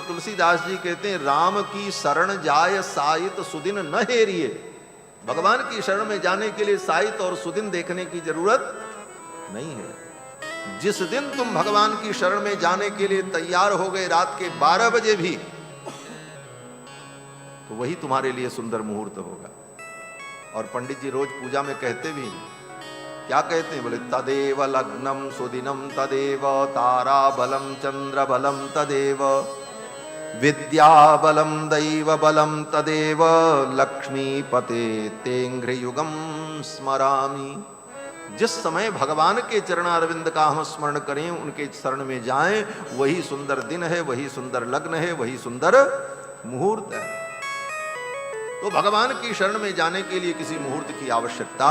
तुलसीदास जी कहते हैं, राम की शरण जाय साहित सुदिन न हेरिए। भगवान की शरण में जाने के लिए साहित और सुदिन देखने की जरूरत नहीं है। जिस दिन तुम भगवान की शरण में जाने के लिए तैयार हो गए रात के 12 बजे भी, तो वही तुम्हारे लिए सुंदर मुहूर्त होगा। और पंडित जी रोज पूजा में कहते भी हैं, क्या कहते हैं? बोले तदेव लग्नम सुदिनम तदेव तारा बलम चंद्र बलम तदेव विद्या बलम दैव बलम तदेव लक्ष्मीपते तेंघ्रयुगम स्मरामि। जिस समय भगवान के चरणारविंद का हम स्मरण करें, उनके शरण में जाएं, वही सुंदर दिन है, वही सुंदर लग्न है, वही सुंदर मुहूर्त है। तो भगवान की शरण में जाने के लिए किसी मुहूर्त की आवश्यकता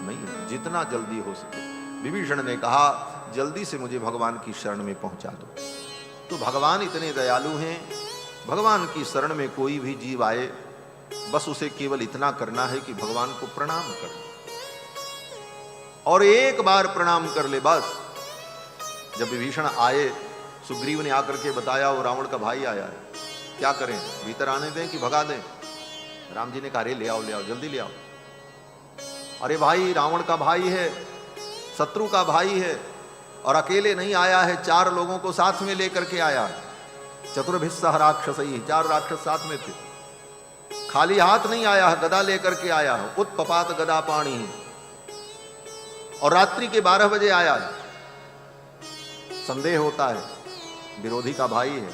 नहीं है, जितना जल्दी हो सके। विभीषण ने कहा, जल्दी से मुझे भगवान की शरण में पहुंचा दो। तो भगवान इतने दयालु हैं, भगवान की शरण में कोई भी जीव आए, बस उसे केवल इतना करना है कि भगवान को प्रणाम कर, और एक बार प्रणाम कर ले बस। जब विभीषण आए, सुग्रीव ने आकर के बताया वो रावण का भाई आया है, क्या करें, भीतर आने दें कि भगा दें? राम जी ने कहा, अरे ले आओ जल्दी ले आओ। अरे भाई, रावण का भाई है, शत्रु का भाई है, और अकेले नहीं आया है, 4 लोगों को साथ में लेकर के आया है। चतुर्भिस्सह राक्षसैः, 4 राक्षस साथ में थे। खाली हाथ नहीं आया है, गदा लेकर के आया है, उत्पपात गदा पाणी, और रात्रि के 12 बजे आया है। संदेह होता है विरोधी का भाई है,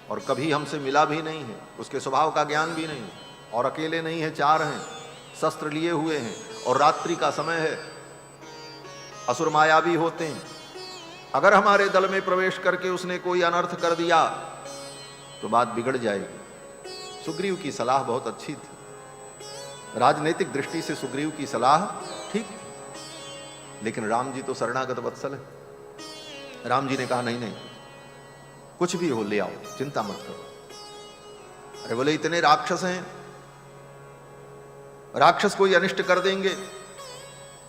और कभी हमसे मिला भी नहीं है, उसके स्वभाव का ज्ञान भी नहीं, और अकेले नहीं है, 4 हैं, शस्त्र लिए हुए हैं, और रात्रि का समय है, असुर मायावी होते हैं। अगर हमारे दल में प्रवेश करके उसने कोई अनर्थ कर दिया तो बात बिगड़ जाएगी। सुग्रीव की सलाह बहुत अच्छी थी, राजनीतिक दृष्टि से सुग्रीव की सलाह ठीक थी, लेकिन राम जी तो शरणागत वत्सल है। राम जी ने कहा, नहीं, कुछ भी हो ले आओ, चिंता मत करो। अरे बोले, इतने राक्षस हैं, राक्षस कोई अनिष्ट कर देंगे।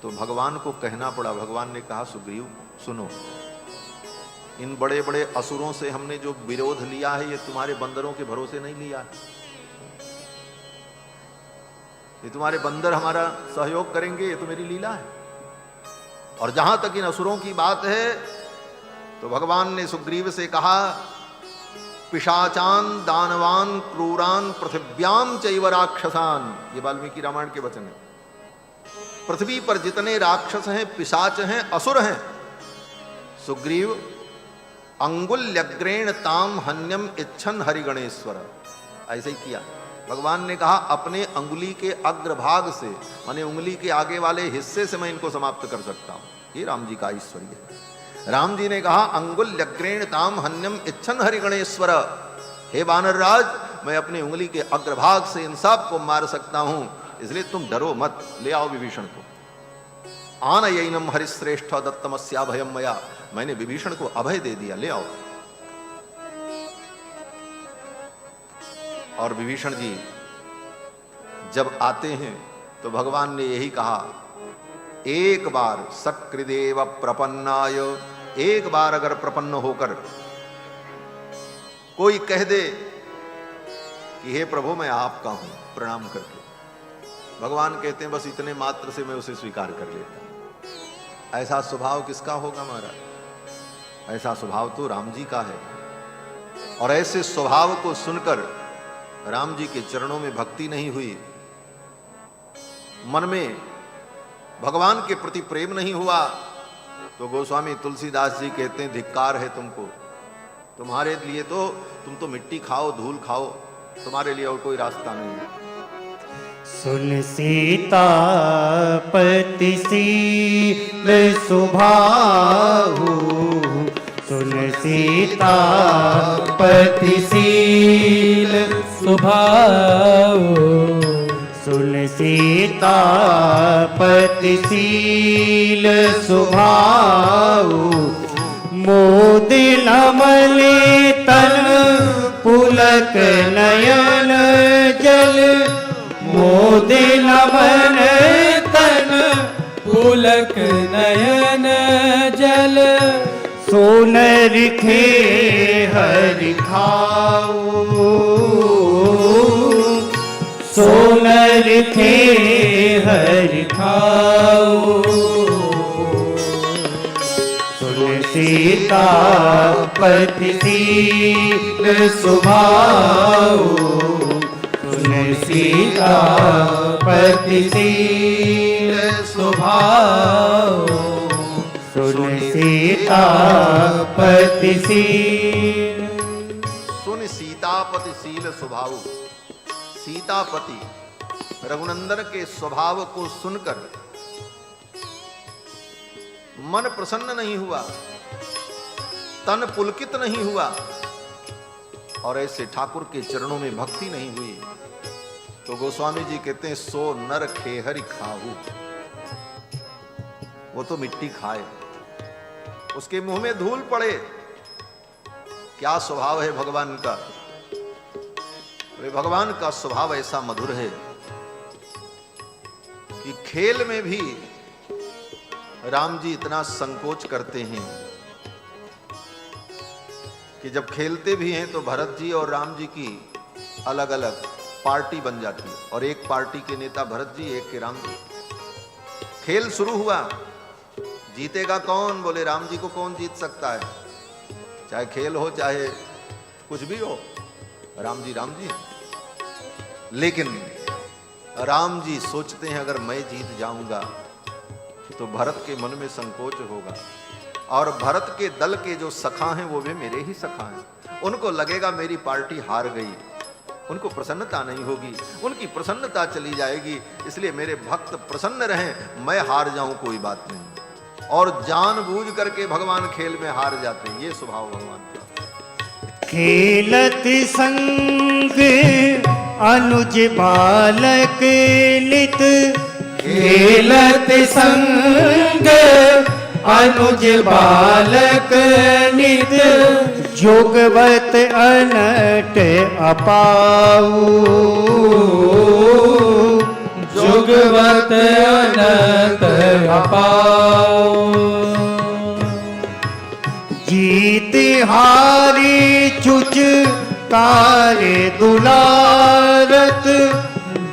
तो भगवान को कहना पड़ा। भगवान ने कहा, सुग्रीव सुनो, इन बड़े बड़े असुरों से हमने जो विरोध लिया है, ये तुम्हारे बंदरों के भरोसे नहीं लिया है। ये तुम्हारे बंदर हमारा सहयोग करेंगे, ये तो मेरी लीला है। और जहां तक इन असुरों की बात है, तो भगवान ने सुग्रीव से कहा, पिशाचान दानवान क्रूरान पृथिव्याम चैव राक्षसान। ये वाल्मीकि रामायण के वचन है। पृथ्वी पर जितने राक्षस हैं, पिशाच हैं, असुर हैं, सुग्रीव अंगुल्यग्रेण ताम हन्यम इच्छन हरिगणेश्वर। ऐसे ही किया। भगवान ने कहा, अपने अंगुली के अग्रभाग से, माने उंगली के आगे वाले हिस्से से मैं इनको समाप्त कर सकता हूं। ये राम जी का ऐश्वर्य है। राम जी ने कहा, अंगुल्यग्रेण ताम हन्यम इच्छन हरिगणेश्वर। हे वानरराज, मैं अपनी उंगली के अग्रभाग से इन सब को मार सकता हूं, इसलिए तुम डरो मत। ले आओ विभीषण को। आनयैनम हरिश्रेष्ठ दत्तमस्या भयम मया। मैंने विभीषण को अभय दे दिया, ले आओ। और विभीषण जी जब आते हैं तो भगवान ने यही कहा, एक बार सकृदेव प्रपन्नाय, एक बार अगर प्रपन्न होकर कोई कह दे कि हे प्रभु मैं आपका हूं, प्रणाम करके, भगवान कहते हैं बस इतने मात्र से मैं उसे स्वीकार कर लेता हूं। ऐसा स्वभाव किसका होगा महाराज? ऐसा स्वभाव तो राम जी का है। और ऐसे स्वभाव को सुनकर राम जी के चरणों में भक्ति नहीं हुई, मन में भगवान के प्रति प्रेम नहीं हुआ, तो गोस्वामी तुलसीदास जी कहते हैं, धिक्कार है तुमको, तुम्हारे लिए तो तुम तो मिट्टी खाओ, धूल खाओ, तुम्हारे लिए और कोई रास्ता नहीं है। सुन सीतापति सील सुभाहु, सुन सीतापति सील सुभाहु, सुन सीतापति सील सुभाहु। मोदिन मलि तन पुलक नयन जल, मोदिन मन तन पुलक नयन जल। सोनर खे हरि खाऊ, सोनर खे हरि खाऊ। सुन सीतापति शील सुभाऊ, सुन सीतापति शील सुभाऊ, सुन सीतापति शील। सुन सीतापति शील स्वभाव। सीतापति रघुनंदन के स्वभाव को सुनकर मन प्रसन्न नहीं हुआ, तन पुलकित नहीं हुआ, और ऐसे ठाकुर के चरणों में भक्ति नहीं हुई, तो गोस्वामी जी कहते हैं सो नर खेहरि खाहू। वो तो मिट्टी खाए, उसके मुंह में धूल पड़े। क्या स्वभाव है भगवान का। भगवान का स्वभाव ऐसा मधुर है कि खेल में भी राम जी इतना संकोच करते हैं कि जब खेलते भी हैं तो भरत जी और राम जी की अलग अलग पार्टी बन जाती है, और एक पार्टी के नेता भरत जी, एक के राम जी। खेल शुरू हुआ, जीतेगा कौन? बोले राम जी को कौन जीत सकता है, चाहे खेल हो चाहे कुछ भी हो, राम जी राम जी। लेकिन राम जी सोचते हैं अगर मैं जीत जाऊंगा तो भरत के मन में संकोच होगा, और भरत के दल के जो सखा हैं वो भी मेरे ही सखा हैं, उनको लगेगा मेरी पार्टी हार गई, उनको प्रसन्नता नहीं होगी, उनकी प्रसन्नता चली जाएगी, इसलिए मेरे भक्त प्रसन्न रहें, मैं हार जाऊं कोई बात नहीं। और जानबूझ करके भगवान खेल में हार जाते हैं, ये स्वभाव भगवान का। खेलत संग अनुज बालक नित, खेलत संग अनुज बालक नित, जोगवत अनट अपाऊ, जोगवत अनट अपाऊ। जीत हारी चुच तारे दुलारत,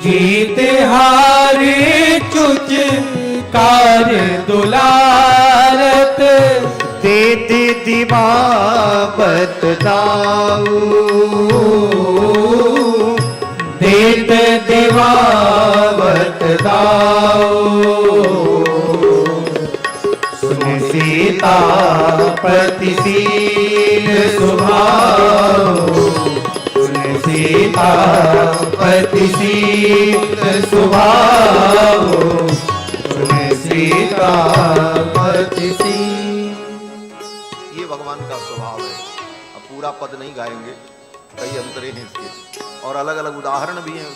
जीत हारी चुच कार्य दुलारत, देत दिवावत दाऊ, देत दिवावत दाऊ। सुन सीतापति शील सुभाऊ, सुन सीतापति शील सुभाऊ, सुन सीतापति शील। ये भगवान का स्वभाव है। अब पूरा पद नहीं गाएंगे, कई अंतरे हैं इसके और अलग अलग उदाहरण भी हैं।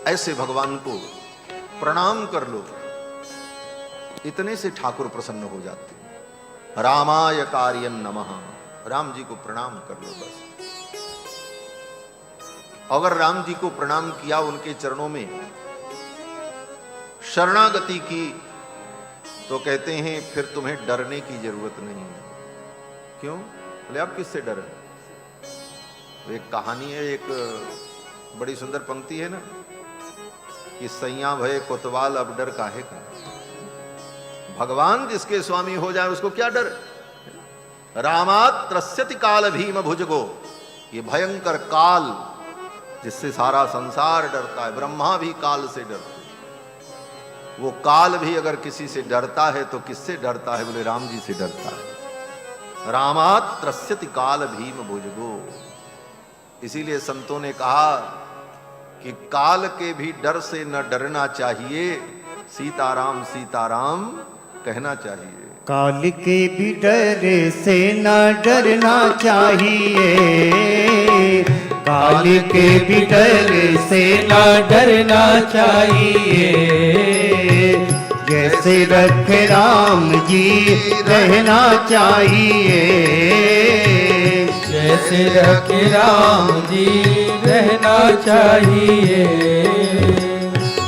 ऐसे भगवान को प्रणाम कर लो, इतने से ठाकुर प्रसन्न हो जाते हैं। रामाय कार्यं नमः, राम जी को प्रणाम कर लो बस। अगर राम जी को प्रणाम किया, उनके चरणों में शरणागति की, तो कहते हैं फिर तुम्हें डरने की जरूरत नहीं है। क्यों? बोले आप किससे डरे? तो एक कहानी है, एक बड़ी सुंदर पंक्ति है ना कि सैया भय कोतवाल अब डर काहे का। भगवान जिसके स्वामी हो जाए उसको क्या डर। रामात् त्रस्यति काल भीम भुजगो, ये भयंकर काल जिससे सारा संसार डरता है, ब्रह्मा भी काल से डरता है। वो काल भी अगर किसी से डरता है तो किससे डरता है? बोले राम जी से डरता है। रामात् त्रस्यति काल भीम भुजगो। इसीलिए संतों ने कहा कि काल के भी डर से न डरना चाहिए, सीताराम सीताराम कहना चाहिए। काल के भी डर से न डरना चाहिए, काल के भी डर से न डरना चाहिए। जैसे रख राम जी रहना चाहिए, जैसे रख राम जी रहना चाहिए।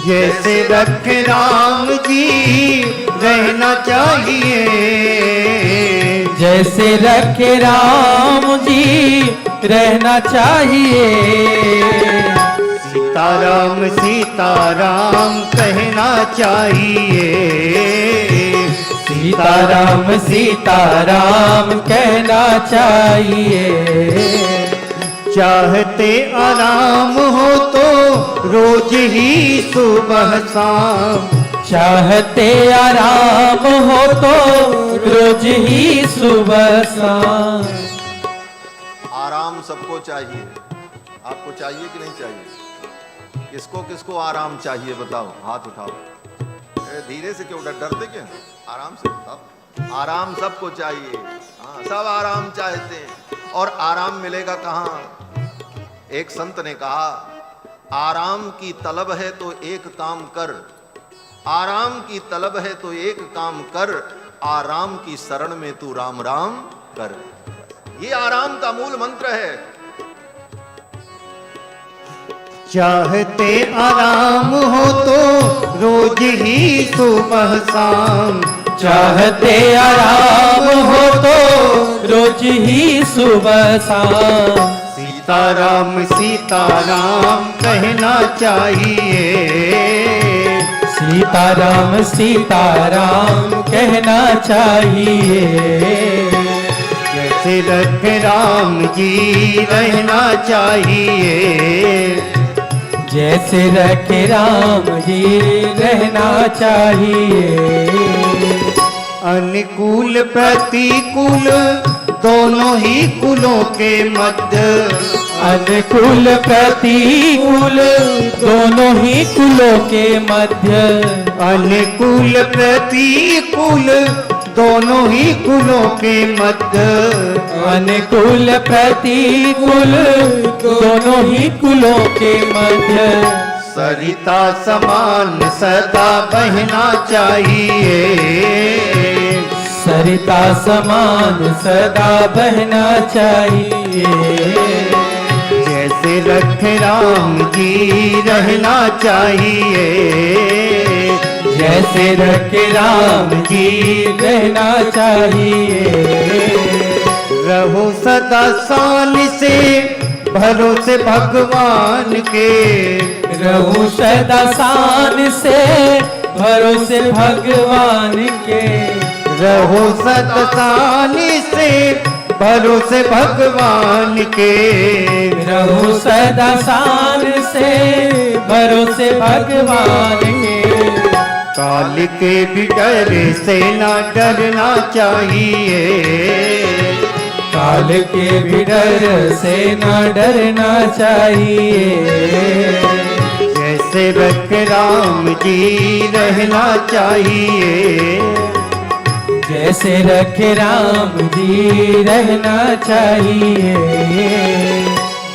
जैसे रख राम जी रहना चाहिए। जैसे रखे राम जी रहना चाहिए। सीताराम सीताराम कहना चाहिए। सीताराम सीताराम कहना चाहिए। चाहते आराम हो तो रोज ही सुबह शाम। चाहते आराम हो तो रोज ही सुबह शाम। आराम सबको चाहिए। आपको चाहिए कि नहीं चाहिए? किसको किसको आराम चाहिए बताओ, हाथ उठाओ। धीरे से क्यों डरते क्या? आराम से बताओ। आराम सबको चाहिए। हाँ, सब आराम चाहते हैं। और आराम मिलेगा कहाँ? एक संत ने कहा, आराम की तलब है तो एक काम कर, आराम की तलब है तो एक काम कर, आराम की शरण में तू राम राम कर। ये आराम का मूल मंत्र है। चाहते आराम हो तो रोज ही सुबह शाम। चाहते आराम हो तो रोज ही सुबह शाम। सीताराम सीताराम कहना चाहिए। सीताराम सीताराम कहना चाहिए। जैसे रखे राम जी रहना चाहिए। जैसे रखे राम जी रहना चाहिए। अनुकूल प्रतिकूल दोनों ही कुलों के मध्य। अनुकूल प्रतिकूल दोनों ही कुलों के मध्य। अनुकूल प्रतिकूल दोनों ही कुलों के मध्य। अनुकूल प्रतिकूल दोनों ही कुलों के मध्य। सरिता समान सदा बहना चाहिए। सरिता समान सदा बहना चाहिए। जैसे रखे राम जी रहना चाहिए। जैसे रखे राम जी रहना चाहिए। रहो सदा शान से भरोसे भगवान के। रहूं सदा शान से भरोसे भगवान के। रहो सदा शान से भरोसे भगवान के। रहूं सदा शान से भरोसे भगवान के। काल के भी डर से ना डरना चाहिए। काल के भी डर से ना डरना चाहिए। जैसे रखे राम जी रहना चाहिए। जैसे रखे राम जी रहना चाहिए।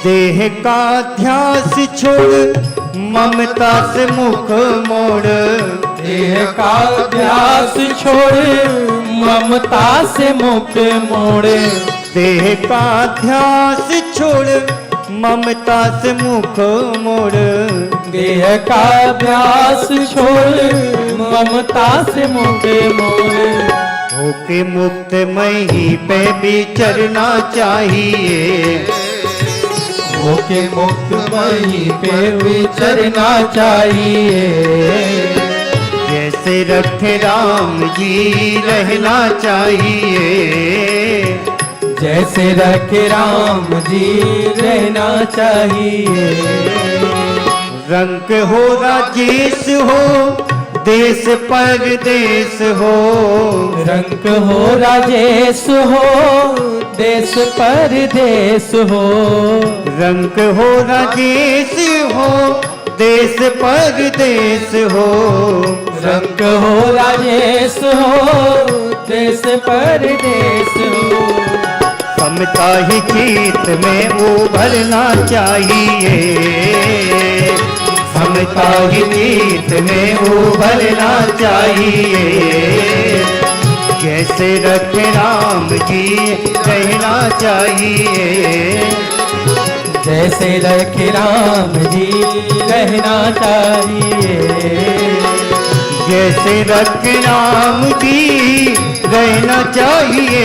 देह का ध्यास छोड़ ममता से मुख मोड़। देह का ध्यास छोड़ ममता से मुख मोड़े। देह का ध्यास छोड़ ममता से मुख मोड़। देह का अभ्यास छोड़ ममता से मुख मोड़े। होके मुक्त मही पे विचरना चाहिए। होके मुक्त वहीं पे विचरना चाहिए। जैसे रखे राम जी रहना चाहिए। जैसे रखे राम जी रहना चाहिए। रंग हो राजेश हो देश परदेश हो। रंग हो राजेश हो देश परदेश हो। रंग हो राजेश हो देश परदेश हो। रंग हो राजेश हो देश परदेश हो। समता ही चित में उभरना चाहिए। समता ही चित में उभरना चाहिए। जैसे रखे राम जी रहना चाहिए। जैसे रखे राम जी रहना चाहिए। जैसे रखे राम जी रहना चाहिए,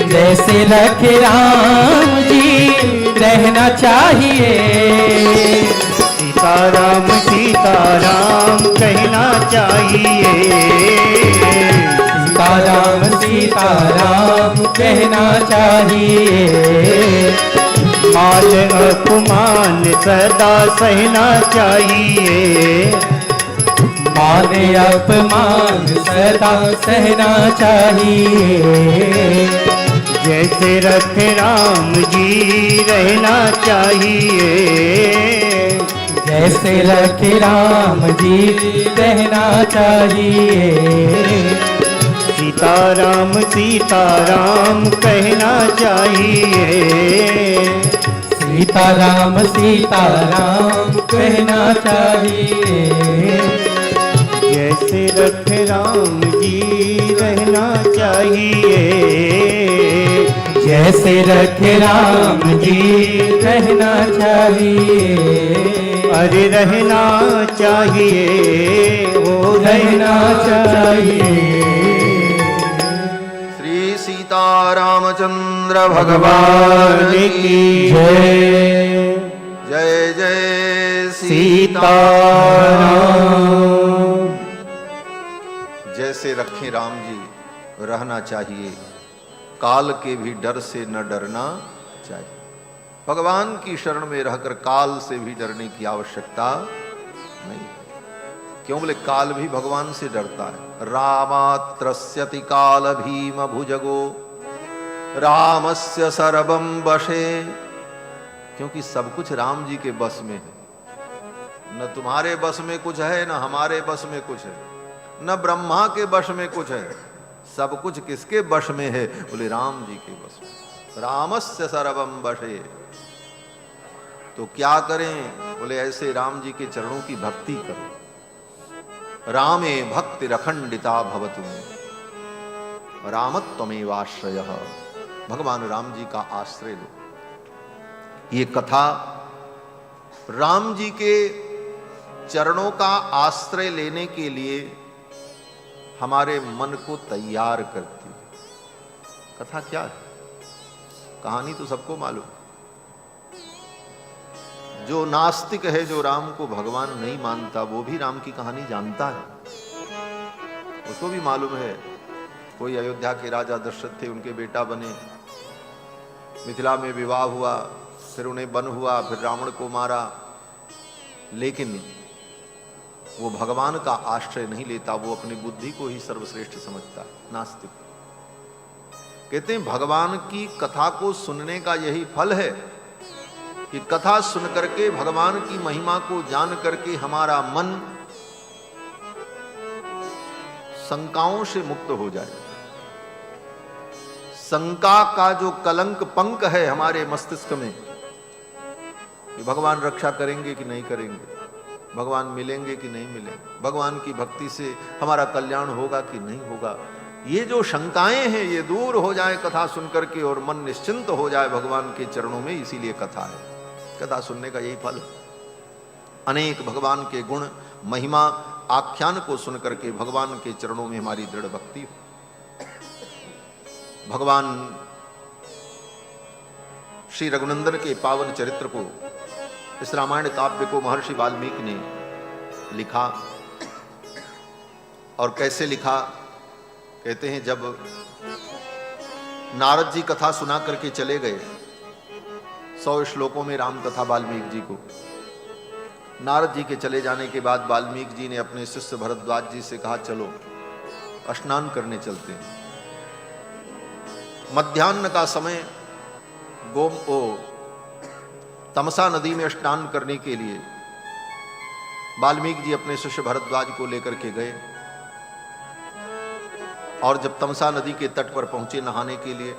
जैसे रखे राम जी रहना चाहिए। सीताराम सीताराम कहना चाहिए, सीताराम सीताराम कहना चाहिए। मान अपमान सदा सहना चाहिए, मान अपमान सदा सहना चाहिए। जैसे रखे राम जी रहना चाहिए, जैसे रखे राम जी रहना चाहिए। सीताराम सीताराम कहना चाहिए, सीताराम सीताराम कहना चाहिए। जैसे रखे राम जी रहना चाहिए, जैसे रखे राम जी रहना चाहिए। अरे रहना चाहिए, वो रहना चाहिए। श्री सीतारामचंद्र भगवान की जय। जय जय सीताराम। जैसे रखे राम जी रहना चाहिए, काल के भी डर से न डरना चाहिए। भगवान की शरण में रहकर काल से भी डरने की आवश्यकता नहीं। क्यों बोले काल भी भगवान से डरता है। रामात्रस्यति काल भीम भुजगो रामस्य सर्वं वशे। क्योंकि सब कुछ राम जी के बस में है। न तुम्हारे बस में कुछ है, न हमारे बस में कुछ है, न ब्रह्मा के बस में कुछ है। सब कुछ किसके वश में है? बोले राम जी के वश में। रामस्य सर्वं वशे। तो क्या करें? बोले ऐसे राम जी के चरणों की भक्ति करो। रामे भक्ति रखंडिता भवतु रामत्वमेवाश्रयः। भगवान राम जी का आश्रय लो। ये कथा राम जी के चरणों का आश्रय लेने के लिए हमारे मन को तैयार करती है। कथा क्या है? कहानी तो सबको मालूम। जो नास्तिक है, जो राम को भगवान नहीं मानता, वो भी राम की कहानी जानता है। उसको भी मालूम है कोई अयोध्या के राजा दशरथ थे, उनके बेटा बने, मिथिला में विवाह हुआ, फिर उन्हें वन हुआ, फिर रावण को मारा। लेकिन वो भगवान का आश्रय नहीं लेता, वो अपनी बुद्धि को ही सर्वश्रेष्ठ समझता है। नास्तिक कहते हैं भगवान की कथा को सुनने का यही फल है कि कथा सुन करके, भगवान की महिमा को जान करके हमारा मन शंकाओं से मुक्त हो जाए। शंका का जो कलंक पंक है हमारे मस्तिष्क में कि भगवान रक्षा करेंगे कि नहीं करेंगे, भगवान मिलेंगे कि नहीं मिलेंगे, भगवान की भक्ति से हमारा कल्याण होगा कि नहीं होगा, ये जो शंकाएं हैं ये दूर हो जाए कथा सुन करके और मन निश्चिंत हो जाए भगवान के चरणों में। इसीलिए कथा है। कथा सुनने का यही फल है। अनेक भगवान के गुण, महिमा, आख्यान को सुन करके भगवान के चरणों में हमारी दृढ़ भक्ति हो। भगवान श्री रघुनंदन के पावन चरित्र को, इस रामायण काव्य को महर्षि वाल्मीकि ने लिखा। और कैसे लिखा? कहते हैं जब नारद जी कथा सुना करके चले गए, 100 श्लोकों में राम कथा वाल्मीकि जी को, नारद जी के चले जाने के बाद वाल्मीकि जी ने अपने शिष्य भरद्वाज जी से कहा चलो स्नान करने चलते हैं। मध्याह्न का समय तमसा नदी में स्नान करने के लिए वाल्मीकि जी अपने शिष्य भरद्वाज को लेकर के गए। और जब तमसा नदी के तट पर पहुंचे नहाने के लिए,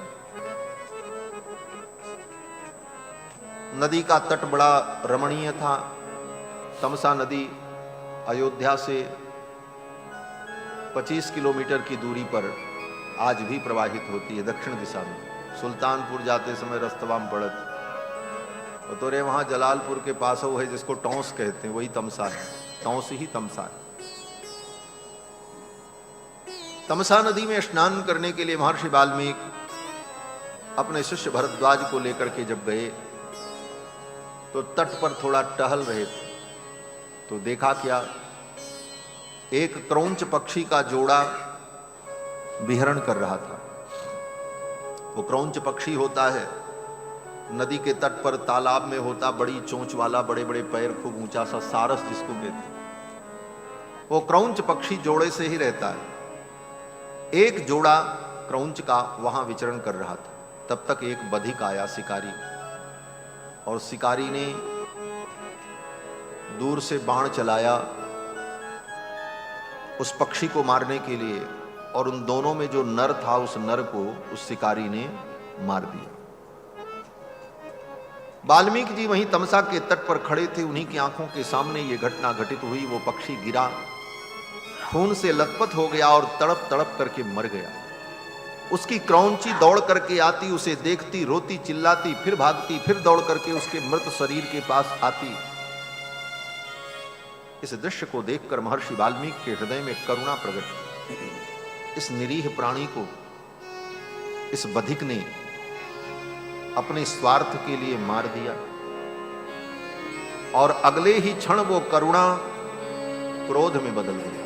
नदी का तट बड़ा रमणीय था। तमसा नदी अयोध्या से 25 किलोमीटर की दूरी पर आज भी प्रवाहित होती है दक्षिण दिशा में। सुल्तानपुर जाते समय रस्तवाम पड़त तो रे वहाँ जलालपुर के पास वो है जिसको टौंस कहते हैं, वही तमसा है। टौंस ही तमसा है। तमसा नदी में स्नान करने के लिए महर्षि वाल्मीकि अपने शिष्य भरद्वाज को लेकर के जब गए तो तट पर थोड़ा टहल रहे थे, तो देखा क्या, एक क्रौंच पक्षी का जोड़ा विहरण कर रहा था। वो क्रौंच पक्षी होता है, नदी के तट पर तालाब में होता, बड़ी चोंच वाला, बड़े बड़े पैर, खूब ऊंचा सा, सारस जिसको कहते हैं। वो क्रौंच पक्षी जोड़े से ही रहता है। एक जोड़ा क्रौंच का वहां विचरण कर रहा था। तब तक एक बधिक आया, शिकारी, और शिकारी ने दूर से बाण चलाया उस पक्षी को मारने के लिए, और उन दोनों में जो नर था, उस नर को उस शिकारी ने मार दिया। वाल्मीकि जी वहीं तमसा के तट पर खड़े थे, उन्हीं की आंखों के सामने ये घटना घटित हुई। वो पक्षी गिरा, खून से लथपथ हो गया और तड़प तड़प करके मर गया। उसकी क्रौंची दौड़ करके आती, उसे देखती, रोती, चिल्लाती, फिर भागती, फिर दौड़ करके उसके मृत शरीर के पास आती। इस दृश्य को देखकर महर्षि वाल्मीकि के हृदय में करुणा प्रकट हुई। इस निरीह प्राणी को इस बधिक ने अपने स्वार्थ के लिए मार दिया, और अगले ही क्षण वो करुणा क्रोध में बदल गई।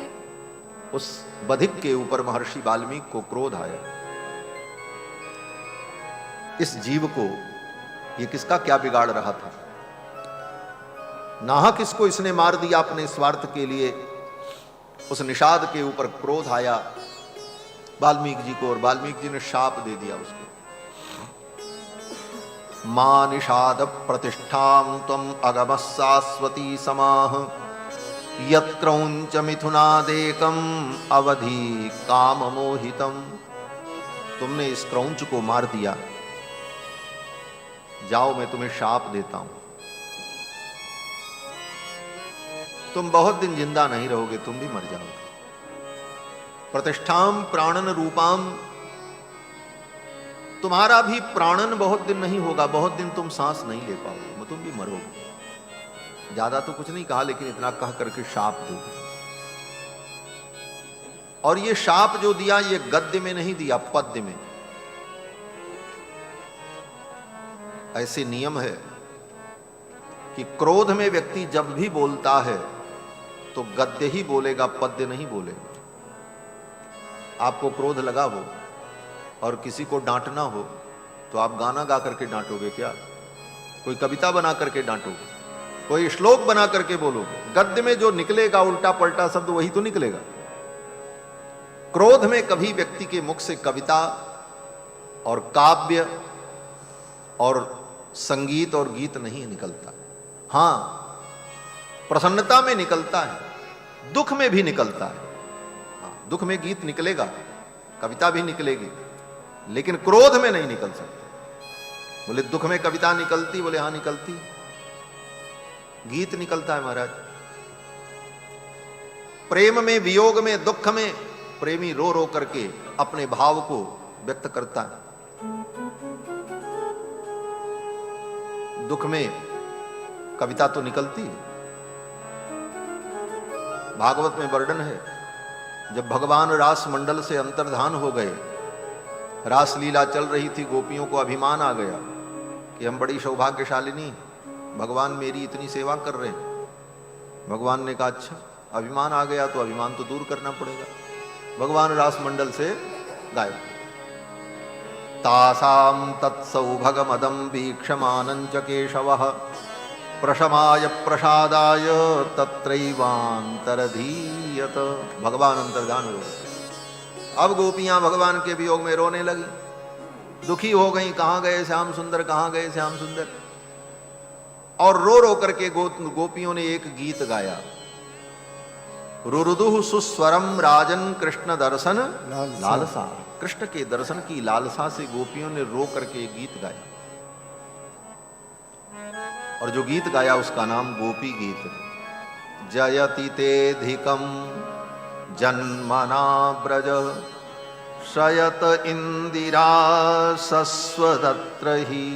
उस बधिक के ऊपर महर्षि वाल्मीकि को क्रोध आया। इस जीव को ये किसका क्या बिगाड़ रहा था? नाहक इसको इसने मार दिया अपने स्वार्थ के लिए। उस निषाद के ऊपर क्रोध आया वाल्मीकि जी को, और वाल्मीकि जी ने शाप दे दिया उसको। मां निषाद प्रतिष्ठां त्वं अगमः शाश्वती समाह, यत्क्रौंच मिथुनादेकं अवधि काम मोहितम। तुमने इस क्रौंच को मार दिया, जाओ मैं तुम्हें शाप देता हूं, तुम बहुत दिन जिंदा नहीं रहोगे, तुम भी मर जाओगे। प्रतिष्ठाम प्राणन रूपाम, तुम्हारा भी प्राणन बहुत दिन नहीं होगा, बहुत दिन तुम सांस नहीं ले पाओगे, तुम भी मरोगे। ज्यादा तो कुछ नहीं कहा, लेकिन इतना कह करके शाप दो। और ये शाप जो दिया, ये गद्य में नहीं दिया, पद्य में। ऐसे नियम है कि क्रोध में व्यक्ति जब भी बोलता है तो गद्य ही बोलेगा, पद्य नहीं बोलेगा। आपको क्रोध लगा हो और किसी को डांटना हो तो आप गाना गा करके डांटोगे क्या? कोई कविता बना करके डांटोगे, कोई श्लोक बना करके बोलोगे। गद्य में जो निकलेगा उल्टा पलटा शब्द वही तो निकलेगा। क्रोध में कभी व्यक्ति के मुख से कविता और काव्य और संगीत और गीत नहीं निकलता। हां, प्रसन्नता में निकलता है, दुख में भी निकलता है। हाँ, दुख में गीत निकलेगा, कविता भी निकलेगी, लेकिन क्रोध में नहीं निकल सकती। बोले दुख में कविता निकलती? बोले हां निकलती, गीत निकलता है महाराज। प्रेम में, वियोग में, दुख में प्रेमी रो रो करके अपने भाव को व्यक्त करता है। दुख में कविता तो निकलती है। भागवत में वर्णन है, जब भगवान रास मंडल से अंतर्धान हो गए, रास लीला चल रही थी, गोपियों को अभिमान आ गया कि हम बड़ी सौभाग्यशालिनी, भगवान मेरी इतनी सेवा कर रहे हैं। भगवान ने कहा अच्छा, अभिमान आ गया तो अभिमान तो दूर करना पड़ेगा। भगवान रास मंडल से गायब। तासाम तत्सौभगमदं वीक्षमानं च केशवः, प्रशमाय प्रसादाय तत्रैवान्तरधीयत। भगवान अंतर्धान हो गए। अब गोपियां भगवान के वियोग में रोने लगी, दुखी हो गई। कहां गए श्याम सुंदर, कहां गए श्याम सुंदर? और रो रो करके गोपियों ने एक गीत गाया, रुरुदुः सुस्वरम राजन कृष्ण दर्शन लालसा। कृष्ण के दर्शन की लालसा से गोपियों ने रो करके एक गीत गाया, और जो गीत गाया उसका नाम गोपी गीत है। जयति तेधिकम जन्मना ब्रज, शयत इंदिरा सस्वदत्र ही,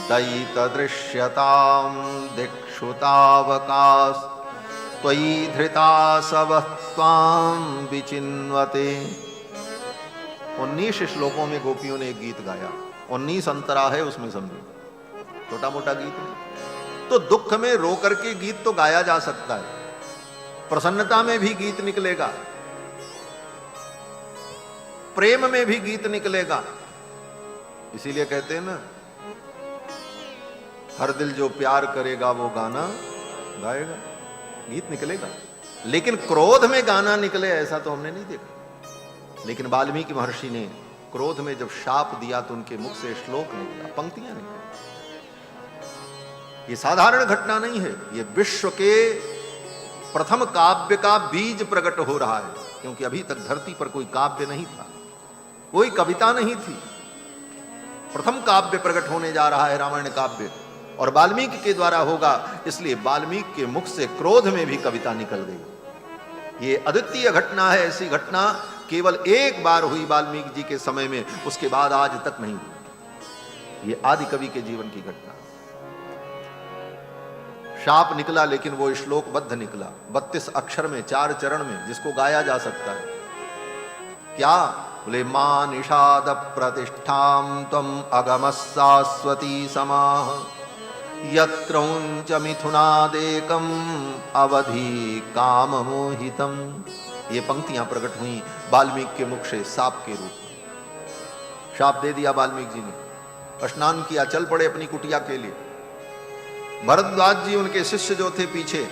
दयित दृश्यताम दिक्षुतावकाश, त्वयि धृता सवः त्वां विचिन्वते, 19 श्लोकों में गोपियों ने एक गीत गाया, 19 अंतरा है उसमें, समझो छोटा मोटा गीत नहीं। तो दुख में रो करके गीत तो गाया जा सकता है, प्रसन्नता में भी गीत निकलेगा, प्रेम में भी गीत निकलेगा। इसीलिए कहते हैं ना, हर दिल जो प्यार करेगा वो गाना गाएगा, गीत निकलेगा। लेकिन क्रोध में गाना निकले ऐसा तो हमने नहीं देखा। लेकिन वाल्मीकि महर्षि ने क्रोध में जब शाप दिया तो उनके मुख से श्लोक निकला, पंक्तियां निकली। ये साधारण घटना नहीं है, ये विश्व के प्रथम काव्य का बीज प्रकट हो रहा है। क्योंकि अभी तक धरती पर कोई काव्य नहीं था, कोई कविता नहीं थी। प्रथम काव्य प्रकट होने जा रहा है, रामायण काव्य, और वाल्मीकि के द्वारा होगा। इसलिए वाल्मीकि के मुख से क्रोध में भी कविता निकल गई। ये अद्वितीय घटना है। ऐसी घटना केवल एक बार हुई वाल्मीकि जी के समय में, उसके बाद आज तक नहीं हुई। ये आदि कवि के जीवन की घटना। शाप निकला लेकिन वो श्लोकबद्ध निकला, 32 अक्षर में, 4 चरण में, जिसको गाया जा सकता है। क्या बोले? मां निषाद प्रतिष्ठाम त्वम अगम शाश्वती समाह यत्रौंच मिथुनादेकम अवधि काम मोहितम। ये पंक्तियां प्रकट हुई वाल्मीकि के मुख से शाप के रूप में। शाप दे दिया वाल्मीकि जी ने, स्नान किया, चल पड़े अपनी कुटिया के लिए। भरद्वाज जी उनके शिष्य जो थे पीछे,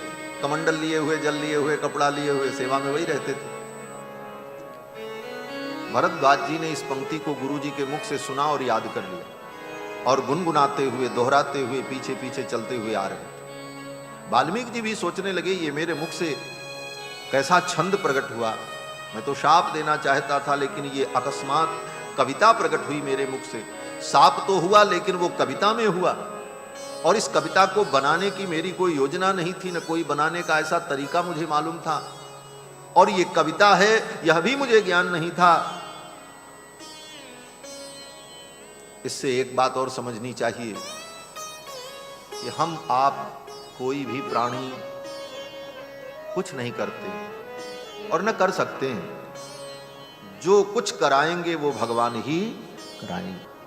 कमंडल लिए हुए, जल लिए हुए, कपड़ा लिए हुए, सेवा में वही रहते थे। भरद्वाज जी ने इस पंक्ति को गुरु जी के मुख से सुना और याद कर लिया, और गुनगुनाते हुए, दोहराते हुए, पीछे पीछे चलते हुए आ रहे। वाल्मीकि जी भी सोचने लगे, ये मेरे मुख से कैसा छंद प्रकट हुआ। मैं तो शाप देना चाहता था, लेकिन ये अकस्मात कविता प्रकट हुई मेरे मुख से। शाप तो हुआ लेकिन वो कविता में हुआ, और इस कविता को बनाने की मेरी कोई योजना नहीं थी, न कोई बनाने का ऐसा तरीका मुझे मालूम था, और ये कविता है यह भी मुझे ज्ञान नहीं था। इससे एक बात और समझनी चाहिए कि हम आप कोई भी प्राणी कुछ नहीं करते और न कर सकते हैं। जो कुछ कराएंगे वो भगवान ही कराएंगे।